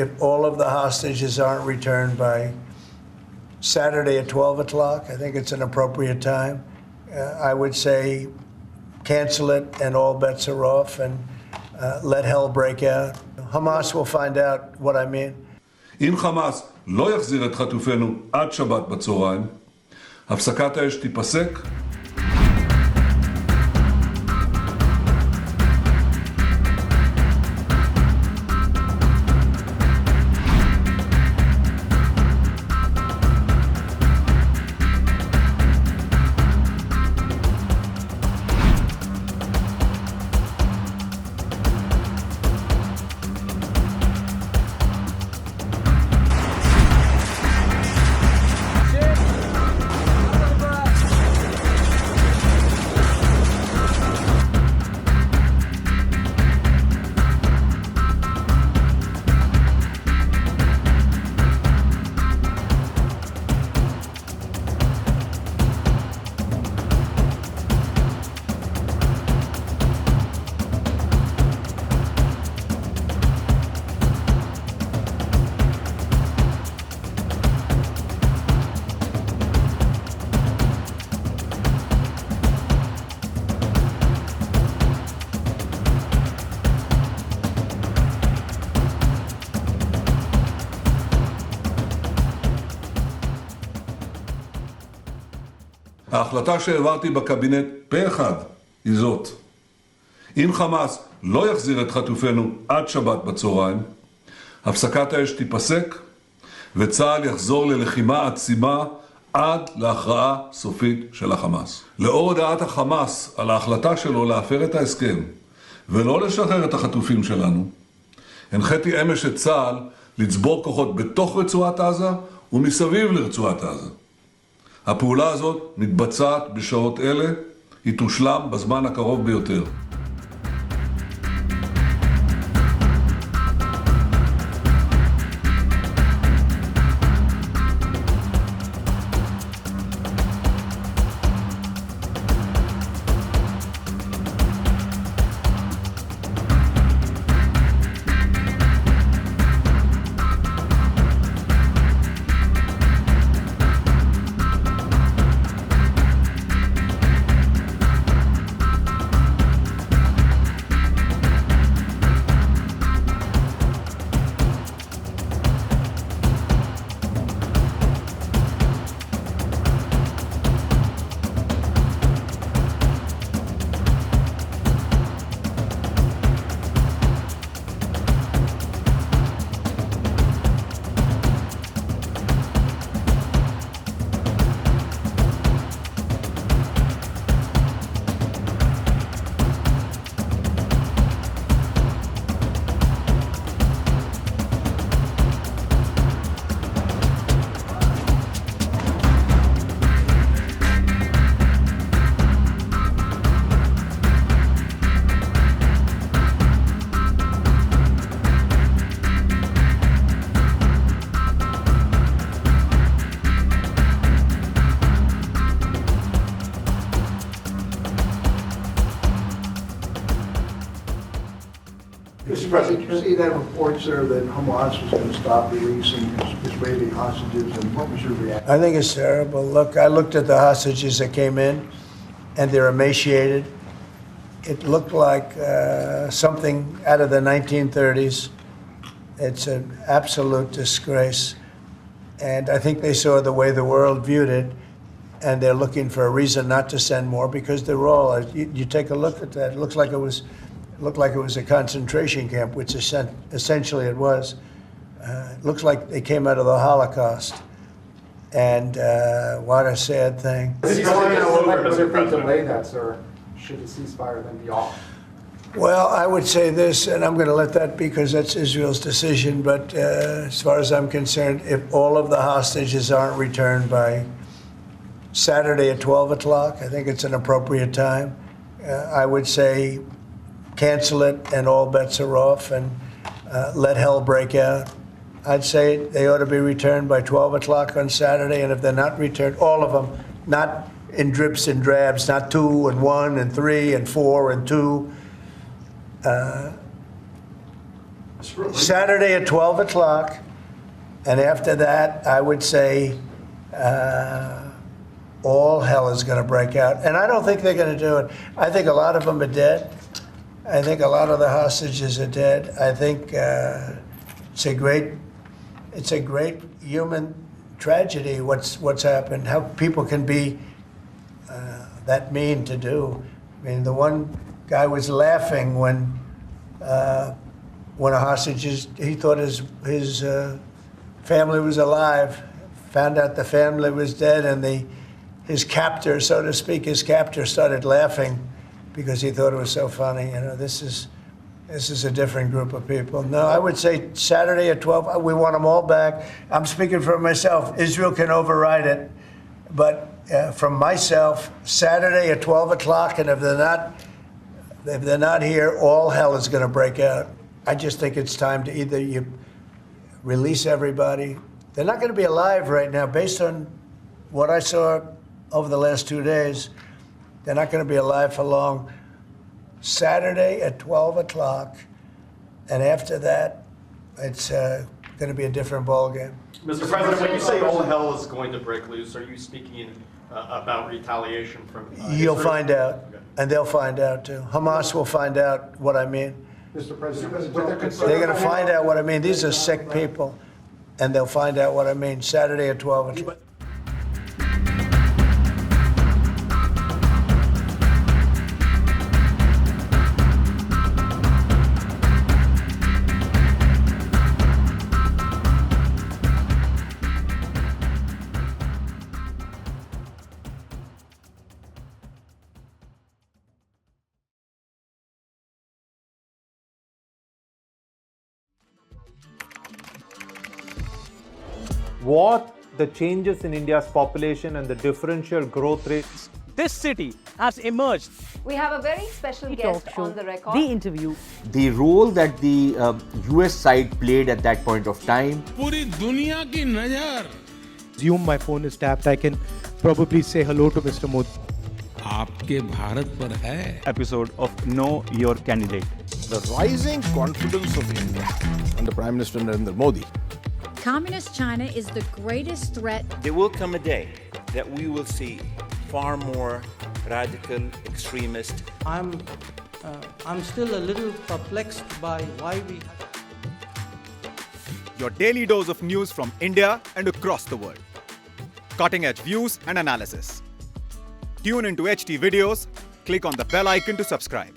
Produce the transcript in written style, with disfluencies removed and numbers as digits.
if all of the hostages aren't returned by Saturday at 12 o'clock, I think it's an appropriate time. I would say cancel it and all bets are off and let hell break out. Hamas will find out what I mean. אם חמאס לא יחזיר את חטופינו עד שבת בצהריים, הפסקת האש תיפסק. ההחלטה שהעברתי בקבינט פה אחד היא זאת: אם חמאס לא יחזיר את חטופינו עד שבת בצהריים, הפסקת האש תיפסק וצה"ל יחזור ללחימה עצימה עד להכרעה סופית של החמאס. לאור הודעת החמאס על ההחלטה שלו להפר את ההסכם ולא לשחרר את החטופים שלנו, הנחיתי אמש את צה"ל לצבור כוחות בתוך רצועת עזה ומסביב לרצועת עזה. הפעולה הזאת מתבצעת בשעות אלה, היא תושלם בזמן הקרוב ביותר. Mr. President, did you see that report, sir, that Hamas was going to stop releasing Israeli hostages, and what was your reaction? I think it's terrible. Look, I looked at the hostages that came in, and they're emaciated. It looked like something out of the 1930s. It's an absolute disgrace. And I think they saw the way the world viewed it, and they're looking for a reason not to send more, because they're all, you take a look at that, it looks like it was a concentration camp, which essentially it was. It looks like they came out of the Holocaust. And what a sad thing. Does it delay that, sir? Should the ceasefire then be off? Well, I would say this, and I'm going to let that be because that's Israel's decision, but as far as I'm concerned, if all of the hostages aren't returned by Saturday at 12 o'clock, I think it's an appropriate time. I would say cancel it and all bets are off and let hell break out. I'd say they ought to be returned by 12 o'clock on Saturday, and if they're not returned, all of them, not in drips and drabs, not 2 and 1 and 3 and 4 and 2. Saturday at 12 o'clock, and after that, I would say all hell is going to break out. And I don't think they're going to do it. I think a lot of them are dead. I think a lot of the hostages are dead. I think it's a great human tragedy what's happened, how people can be that mean to do. I mean, the one guy was laughing when a hostage he thought his family was alive, found out the family was dead, and his captor, so to speak, started laughing because he thought it was so funny. You know, this is a different group of people. No, I would say Saturday at 12, we want them all back. I'm speaking for myself. Israel can override it. But from myself, Saturday at 12 o'clock, and if they're not here, all hell is going to break out. I just think it's time to either you release everybody. They're not going to be alive right now, based on what I saw over the last 2 days. They're not going to be alive for long. Saturday at 12 o'clock, and after that, it's going to be a different ballgame. Mr. President, when you say all hell is going to break loose, are you speaking about retaliation from You'll Israel? find out, Okay. and they'll find out too. Hamas will find out what I mean. Mr. President, with the concern- They're going to find out what I mean. These are sick people, and they'll find out what I mean Saturday at 12 o'clock. What the changes in India's population and the differential growth rates. This city has emerged. We have a very special guest on the record. The interview. The role that the US side played at that point of time. पूरी दुनिया की नजर Assume my phone is tapped, I can probably say hello to Mr. Modi. आपके भारत पर है. Episode of Know Your Candidate. The rising confidence of India under Prime Minister Narendra Modi. Communist China is the greatest threat. There will come a day that we will see far more radical extremists. I'm still a little perplexed by why we. Your daily dose of news from India and across the world. Cutting edge views and analysis. Tune into HT videos. Click on the bell icon to subscribe.